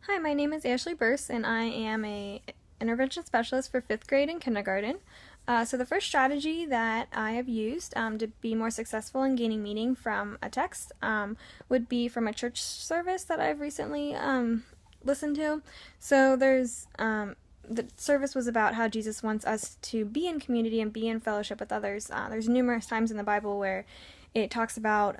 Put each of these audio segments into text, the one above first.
Hi, my name is Ashley Burse, and I am a intervention specialist for 5th grade and kindergarten. So the first strategy that I have used to be more successful in gaining meaning from a text would be from a church service that I've recently listened to. So the service was about how Jesus wants us to be in community and be in fellowship with others. There's numerous times in the Bible where it talks about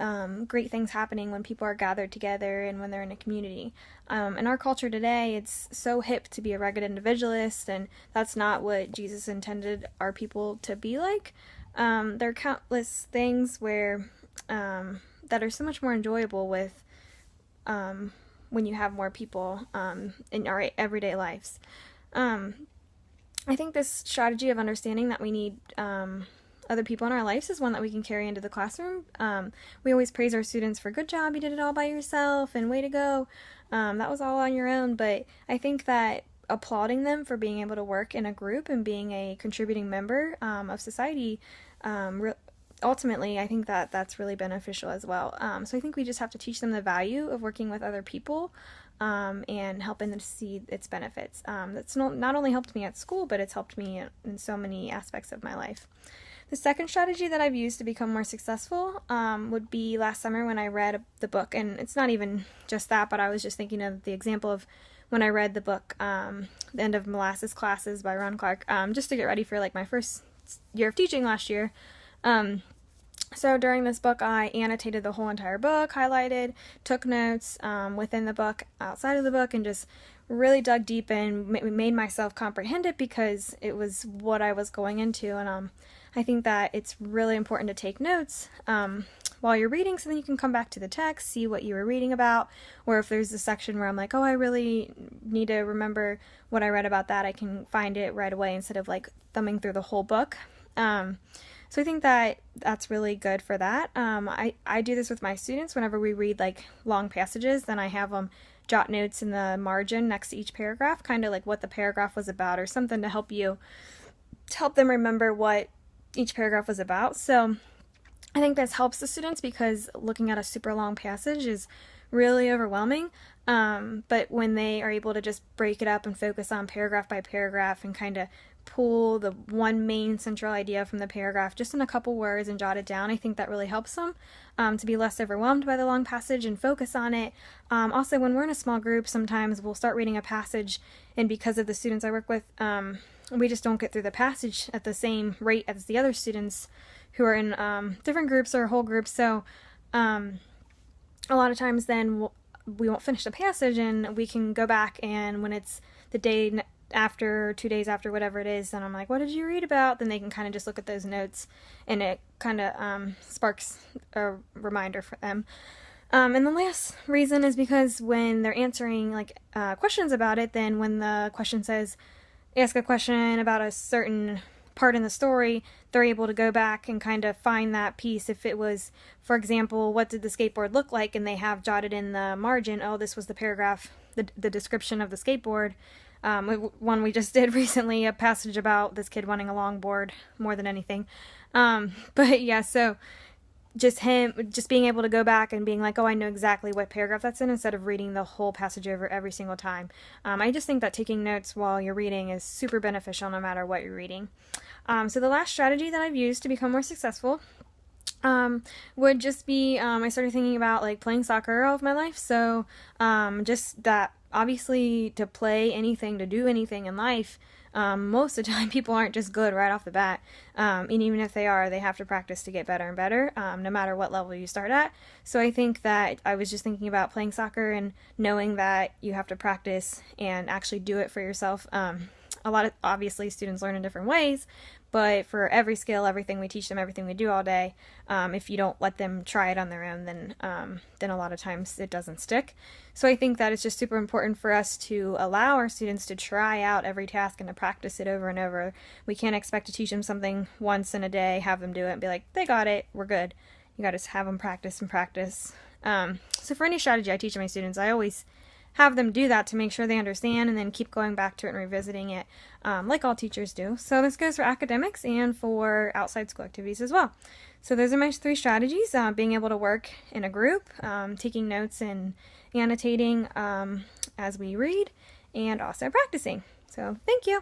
great things happening when people are gathered together and when they're in a community. In our culture today, it's so hip to be a rugged individualist, and that's not what Jesus intended our people to be like. There are countless things where that are so much more enjoyable with when you have more people in our everyday lives. I think this strategy of understanding that we need other people in our lives is one that we can carry into the classroom. We always praise our students for good job, you did it all by yourself, and way to go. That was all on your own, but I think that applauding them for being able to work in a group and being a contributing member of society, ultimately, I think that that's really beneficial as well. So I think we just have to teach them the value of working with other people and helping them to see its benefits. That's not only helped me at school, but it's helped me in so many aspects of my life. The second strategy that I've used to become more successful would be last summer when I read the book, and it's not even just that, but I was just thinking of the example of when I read the book, The End of Molasses Classes by Ron Clark, just to get ready for like my first year of teaching last year. So during this book, I annotated the whole entire book, highlighted, took notes within the book, outside of the book, and just really dug deep and made myself comprehend it because it was what I was going into. And I think that it's really important to take notes while you're reading so then you can come back to the text, see what you were reading about, or if there's a section where I'm like, oh, I really need to remember what I read about that, I can find it right away instead of like thumbing through the whole book. So I think that that's really good for that. I do this with my students whenever we read like long passages, then I have them jot notes in the margin next to each paragraph, kind of like what the paragraph was about or something to help them remember what each paragraph was about. So I think this helps the students because looking at a super long passage is really overwhelming. But when they are able to just break it up and focus on paragraph by paragraph and kind of pull the one main central idea from the paragraph just in a couple words and jot it down, I think that really helps them to be less overwhelmed by the long passage and focus on it. Also, when we're in a small group, sometimes we'll start reading a passage, and because of the students I work with, we just don't get through the passage at the same rate as the other students who are in different groups or whole groups. So a lot of times then we won't finish the passage, and we can go back, and when it's the day after, 2 days after, whatever it is, then I'm like, what did you read about? Then they can kind of just look at those notes, and it kind of sparks a reminder for them. And the last reason is because when they're answering like questions about it, then when the question says, ask a question about a certain part in the story, they're able to go back and kind of find that piece. If it was, for example, what did the skateboard look like, and they have jotted in the margin, oh, this was the paragraph, the description of the skateboard. One we just did recently, a passage about this kid wanting a longboard more than anything. But yeah, so just being able to go back and being like, oh, I know exactly what paragraph that's in, instead of reading the whole passage over every single time. I just think that taking notes while you're reading is super beneficial no matter what you're reading. So the last strategy that I've used to become more successful would just be, I started thinking about like playing soccer all of my life. So just that obviously to play anything, to do anything in life, most of the time people aren't just good right off the bat, and even if they are, they have to practice to get better and better, no matter what level you start at. So I think that I was just thinking about playing soccer and knowing that you have to practice and actually do it for yourself. A lot of, obviously, students learn in different ways, but for every skill, everything we teach them, everything we do all day, if you don't let them try it on their own, then a lot of times it doesn't stick. So I think that it's just super important for us to allow our students to try out every task and to practice it over and over. We can't expect to teach them something once in a day, have them do it, and be like, they got it, we're good. You got to have them practice and practice. So for any strategy I teach my students, I always have them do that to make sure they understand and then keep going back to it and revisiting it, like all teachers do. So this goes for academics and for outside school activities as well. So those are my 3 strategies: being able to work in a group, taking notes and annotating, as we read and also practicing. So thank you.